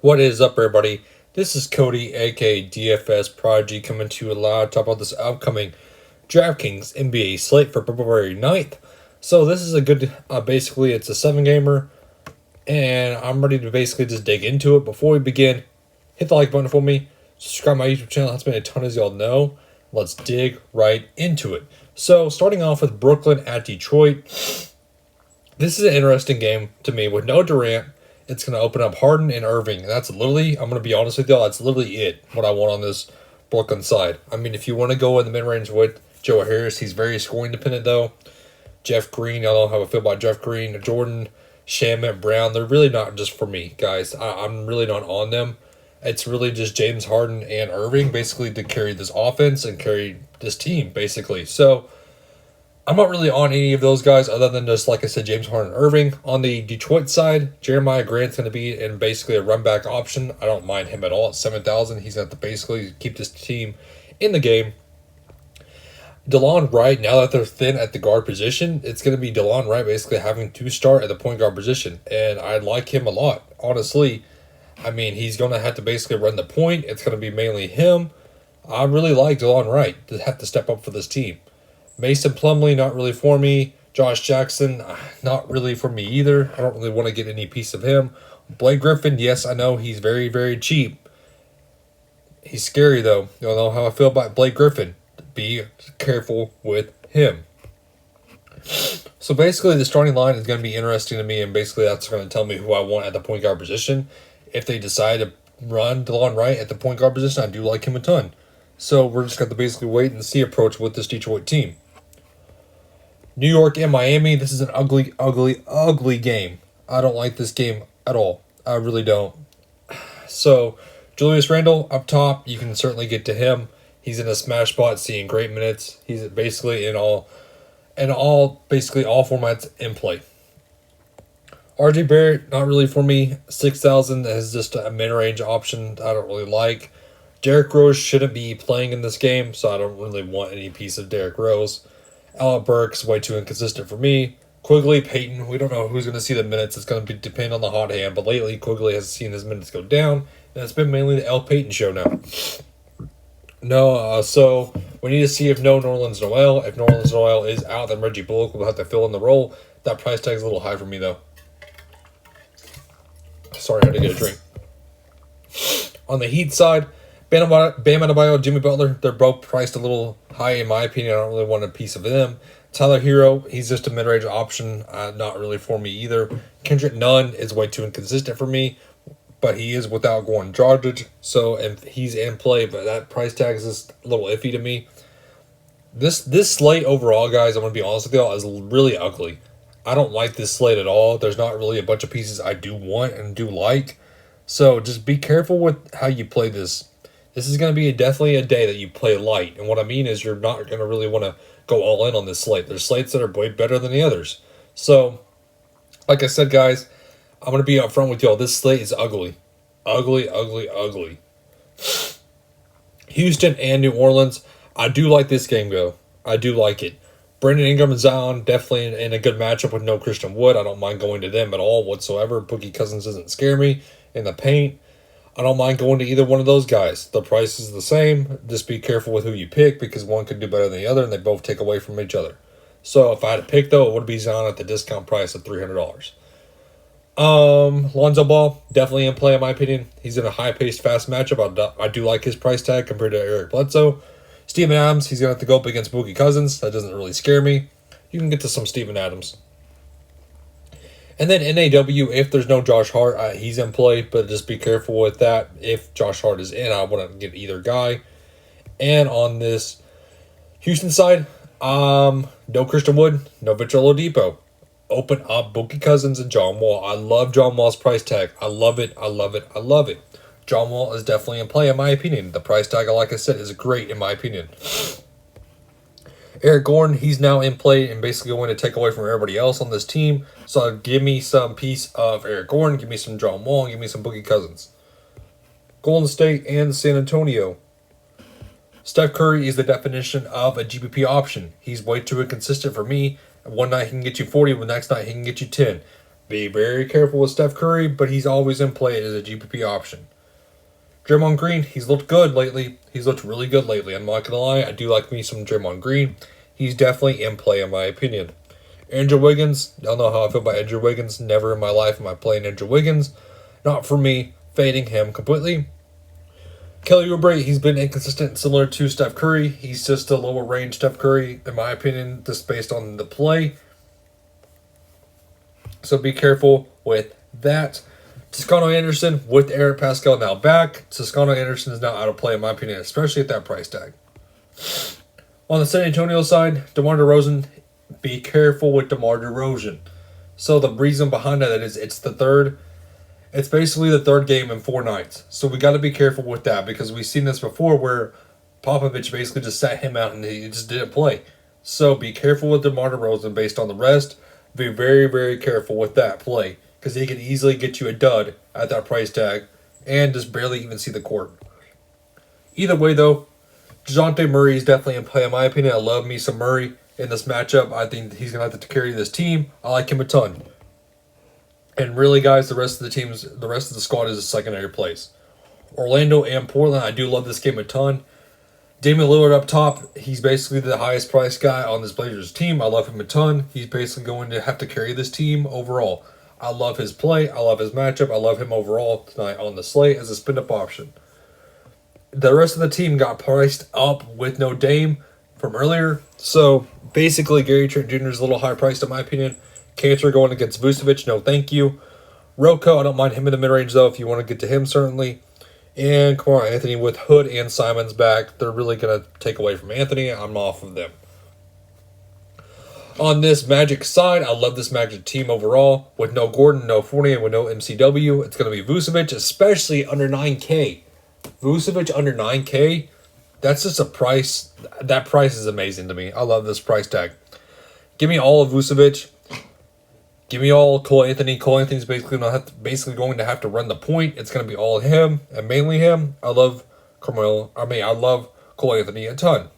What is up, everybody? This is Cody, aka DFS Prodigy, coming to you live to talk about this upcoming DraftKings NBA slate for February 9th. So this is a good, basically it's a 7-gamer, and I'm ready to basically just dig into it. Before we begin, hit the like button for me, subscribe to my YouTube channel, helps me a ton, as y'all know. Let's dig right into it. So starting off with Brooklyn at Detroit. This is an interesting game to me with no Durant. It's going to open up Harden and Irving. And that's literally, I'm going to be honest with y'all, that's literally what I want on this Brooklyn side. I mean, if you want to go in the mid-range with Joe Harris, he's very scoring dependent, though. Jeff Green, y'all know how I feel about Jeff Green. Jordan, Shamet, Brown, they're really not just for me, guys. I'm really not on them. It's really just James Harden and Irving, basically, to carry this offense and carry this team, basically. So I'm not really on any of those guys other than just, like I said, James Harden and Irving. On the Detroit side, Jeremiah Grant's going to be in basically a run-back option. I don't mind him at all at 7,000. He's going to have to basically keep this team in the game. Delon Wright, now that they're thin at the guard position, it's going to be Delon Wright basically having to start at the point guard position. And I like him a lot, honestly. I mean, he's going to have to basically run the point. It's going to be mainly him. I really like Delon Wright to have to step up for this team. Mason Plumlee, not really for me. Josh Jackson, not really for me either. I don't really want to get any piece of him. Blake Griffin, yes, I know he's very, very cheap. He's scary, though. You don't know how I feel about Blake Griffin. Be careful with him. So basically, the starting line is going to be interesting to me, and basically that's going to tell me who I want at the point guard position. If they decide to run Delon Wright at the point guard position, I do like him a ton. So we're just going to basically wait and see approach with this Detroit team. New York and Miami, this is an ugly, ugly, ugly game. I don't like this game at all. I really don't. So, Julius Randle up top, you can certainly get to him. He's in a smash spot, seeing great minutes. He's basically in all formats in play. RJ Barrett, not really for me. 6,000 is just a mid-range option I don't really like. Derrick Rose shouldn't be playing in this game, so I don't really want any piece of Derrick Rose. Alec Burks, way too inconsistent for me. Quigley, Peyton, we don't know who's going to see the minutes. It's going to depend on the hot hand, but lately Quigley has seen his minutes go down, and it's been mainly the L. Peyton show now. So we need to see if Nerlens Noel. If Nerlens Noel is out, then Reggie Bullock will have to fill in the role. That price tag is a little high for me, though. Sorry, I had to get a drink. On the Heat side, Bam Adebayo, Jimmy Butler, they're both priced a little high in my opinion. I don't really want a piece of them. Tyler Hero, he's just a mid-range option. Not really for me either. Kendrick Nunn is way too inconsistent for me, but he is without Goran Dragic, so and he's in play, but that price tag is just a little iffy to me. This slate overall, guys, I'm going to be honest with y'all, is really ugly. I don't like this slate at all. There's not really a bunch of pieces I do want and do like, so just be careful with how you play this. This is going to be definitely a day that you play light. And what I mean is you're not going to really want to go all in on this slate. There's slates that are way better than the others. So, like I said, guys, I'm going to be upfront with y'all. This slate is ugly. Ugly, ugly, ugly. Houston and New Orleans. I do like this game, though. I do like it. Brandon Ingram and Zion, definitely in a good matchup with no Christian Wood. I don't mind going to them at all whatsoever. Boogie Cousins doesn't scare me in the paint. I don't mind going to either one of those guys. The price is the same. Just be careful with who you pick because one could do better than the other and they both take away from each other. So if I had to pick, though, it would be Zion at the discount price of $300. Lonzo Ball, definitely in play in my opinion. He's in a high-paced, fast matchup. I do like his price tag compared to Eric Bledsoe. Steven Adams, he's going to have to go up against Boogie Cousins. That doesn't really scare me. You can get to some Steven Adams. And then NAW, if there's no Josh Hart, he's in play, but just be careful with that. If Josh Hart is in, I wouldn't get either guy. And on this Houston side, no Christian Wood, no Victor Oladipo. Open up Boogie Cousins and John Wall. I love John Wall's price tag. I love it, I love it, I love it. John Wall is definitely in play in my opinion. The price tag, like I said, is great in my opinion. Eric Gordon, he's now in play and basically going to take away from everybody else on this team. So give me some piece of Eric Gordon, give me some John Wall, and give me some Boogie Cousins. Golden State and San Antonio. Steph Curry is the definition of a GPP option. He's way too inconsistent for me. One night he can get you 40, the next night he can get you 10. Be very careful with Steph Curry, but he's always in play as a GPP option. Draymond Green, he's looked good lately. He's looked really good lately. I'm not going to lie, I do like me some Draymond Green. He's definitely in play in my opinion. Andrew Wiggins, I don't know how I feel about Andrew Wiggins. Never in my life am I playing Andrew Wiggins. Not for me, fading him completely. Kelly Oubre, he's been inconsistent, similar to Steph Curry. He's just a lower range Steph Curry, in my opinion, just based on the play. So be careful with that. Toscano Anderson with Eric Pascal now back. Toscano Anderson is now out of play, in my opinion, especially at that price tag. On the San Antonio side, DeMar DeRozan, be careful with DeMar DeRozan. So the reason behind that is it's basically the third game in 4 nights. So we got to be careful with that because we've seen this before where Popovich basically just sat him out and he just didn't play. So be careful with DeMar DeRozan based on the rest. Be very, very careful with that play because he can easily get you a dud at that price tag and just barely even see the court. Either way, though, DeJounte Murray is definitely in play, in my opinion. I love me some Murray in this matchup. I think he's going to have to carry this team. I like him a ton. And really, guys, the rest of the squad is a secondary place. Orlando and Portland, I do love this game a ton. Damian Lillard up top, he's basically the highest priced guy on this Blazers team. I love him a ton. He's basically going to have to carry this team overall. I love his play. I love his matchup. I love him overall tonight on the slate as a spin-up option. The rest of the team got priced up with no Dame from earlier. So basically, Gary Trent Jr. is a little high priced in my opinion. Cantor going against Vucevic, no thank you. Rocco, I don't mind him in the mid-range though if you want to get to him certainly. And Kamar Anthony with Hood and Simons back. They're really going to take away from Anthony. I'm off of them. On this Magic side, I love this Magic team overall. With no Gordon, no Fournier, with no MCW. It's going to be Vucevic, especially under 9K. Vucevic under 9K, that's just a price. That price is amazing to me. I love this price tag. Give me all of Vucevic. Give me all Cole Anthony. Cole Anthony's basically going to have to run the point. It's going to be all him and mainly him. I love Carmelo. I love Cole Anthony a ton.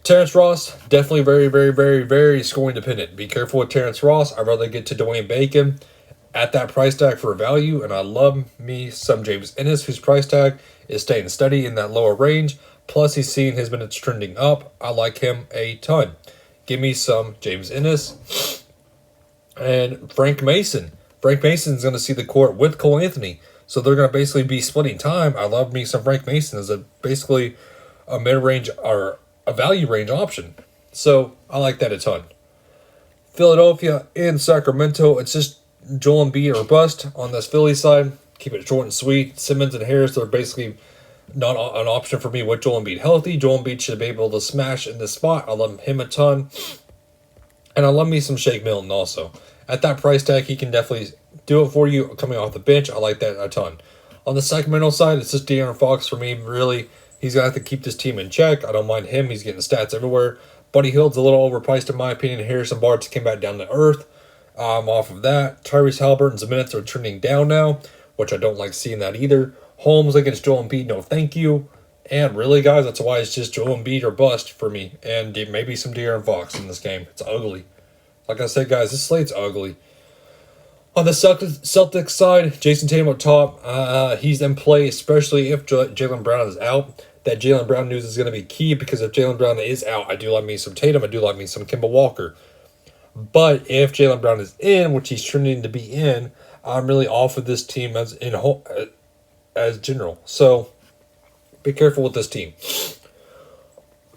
Terence Ross, definitely very, very, very, very scoring dependent. Be careful with Terence Ross. I'd rather get to Dwayne Bacon at that price tag for value. And I love me some James Ennis, whose price tag is staying steady in that lower range. Plus, he's seeing his minutes trending up. I like him a ton. Give me some James Ennis. And Frank Mason. Frank Mason's going to see the court with Cole Anthony. So they're going to basically be splitting time. I love me some Frank Mason as basically a mid-range or a value range option. So I like that a ton. Philadelphia and Sacramento. It's just Joel Embiid or bust on this Philly side. Keep it short and sweet. Simmons and Harris are basically not an option for me with Joel Embiid healthy. Joel Embiid should be able to smash in this spot. I love him a ton. And I love me some Shake Milton also. At that price tag, he can definitely do it for you coming off the bench. I like that a ton. On the Sacramento side, it's just De'Aaron Fox for me. Really, he's going to have to keep this team in check. I don't mind him. He's getting stats everywhere. Buddy Hield's a little overpriced in my opinion. Harrison Barnes came back down to earth. I'm off of that. Tyrese Halliburton's minutes are trending down now, which I don't like seeing that either. Holmes against Joel Embiid, no thank you. And really, guys, that's why it's just Joel Embiid or bust for me. And maybe some De'Aaron Fox in this game. It's ugly. Like I said, guys, this slate's ugly. On the Celtics side, Jason Tatum up top. He's in play, especially if Jaylen Brown is out. That Jaylen Brown news is going to be key because if Jaylen Brown is out, I do like me some Tatum. I do like me some Kemba Walker. But if Jaylen Brown is in, which he's trending to be in, I'm really off of this team as general. So be careful with this team.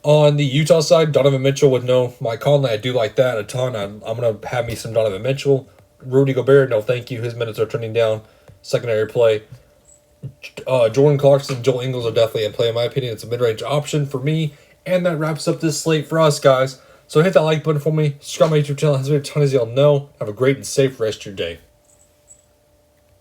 On the Utah side, Donovan Mitchell with no Mike Conley. I do like that a ton. I'm going to have me some Donovan Mitchell. Rudy Gobert, no thank you. His minutes are trending down. Secondary play. Jordan Clarkson, Joel Ingles are definitely in play in my opinion. It's a mid-range option for me. And that wraps up this slate for us, guys. So hit that like button for me. Subscribe to my YouTube channel. Has been a ton, as y'all know. Have a great and safe rest of your day.